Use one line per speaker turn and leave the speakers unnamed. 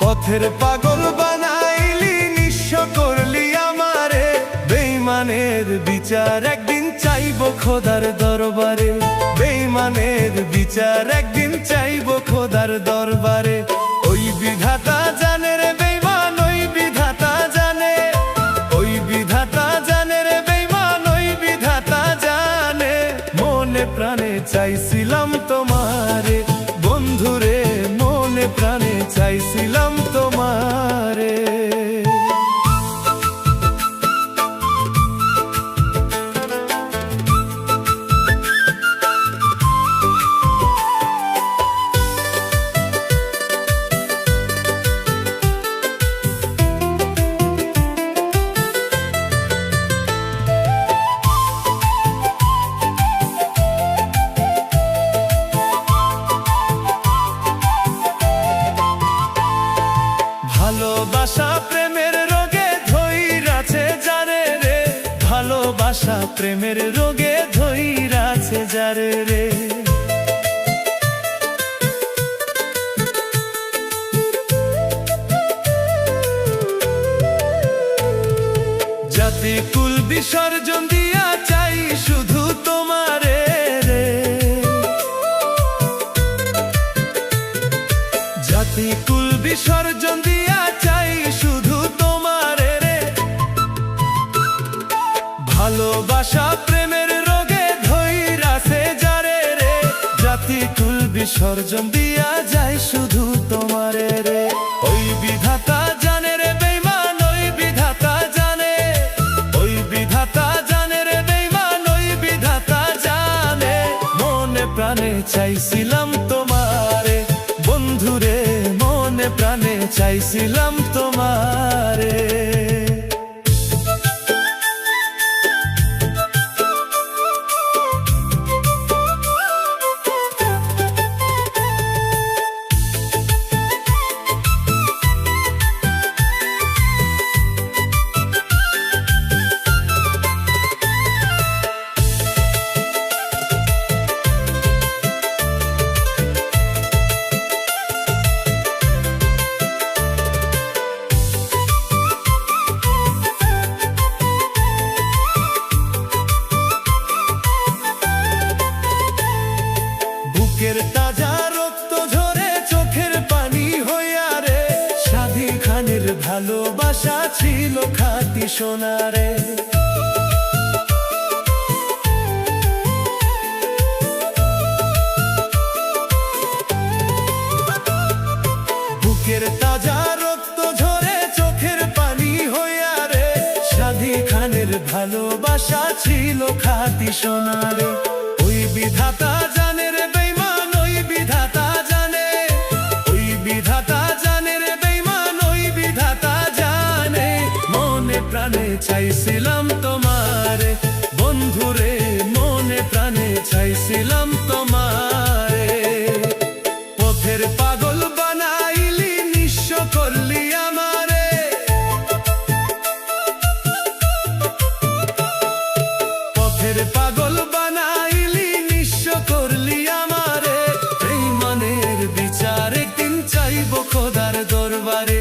পথের পাগল বানাইলি, নিঃস্ব করলি আমারে। বেঈমানের বিচার একদিন চাইব খোদার দরবারে, বেঈমানের বিচার একদিন চাইব খোদার দরবারে। ওই বিধাতা জানে রে বেঈমান, ওই বিধাতা জানে, ওই বিধাতা জানে রে বেঈমান, ওই বিধাতা জানে। মনে প্রাণে চাইছিলাম তোমারে বন্ধুরে, মনে প্রাণে চাইছিলাম তোমারে। ভালোবাসা প্রেমের রোগে ধইরাছে যারে রে, ভালোবাসা প্রেমের রোগে ধইরাছে যারে রে। জাতি কুল বিসর্জন দিয়া চাই শুধু তোমারে রে, জাতি কুল বিসর্জন দিয়া চাই শুধু তোমারে রে। ভালোবাসা প্রেমের রোগে ধইরাছে যারে রে, জাতি কুল বিসর্জন দিয়া যায় শুধু তোমারে রে। ওই বিধাতা জানে রে বেঈমান, ওই বিধাতা জানে, ওই বিধাতা জানে রে বেঈমান, ওই বিধাতা জানে। মনে প্রাণে চাইছিলাম তোমারে বন্ধুরে, মনে প্রাণে চাইছিলাম তোমারে। বুকের তাজা রক্ত ঝরে চোখের পানি হইয়া রে, সাধী খানের ভালোবাসা ছিল খাঁটি সোনারে। বুকের তাজা রক্ত ঝরে চোখের পানি হইয়া রে, সাধী খানের ভালোবাসা ছিল খাঁটি সোনারে। ওই বিধাতা জানে রে বেঈমান, ওই বিধাতা জানে, ওই বিধাতা জানে রে বেঈমান, ওই বিধাতা জানে। মনে প্রাণে চাইছিলাম তোমারে বন্ধুরে, মনে প্রাণে চাইছিলাম তোমারে। পথের পাগল বানাইলি, নিঃস্ব করলি আমারে, পথের পাগল বানাইলি, নিঃস্ব করলি আমারে। বেঈমানের বিচার একদিন চাইব খোদার দরবারে।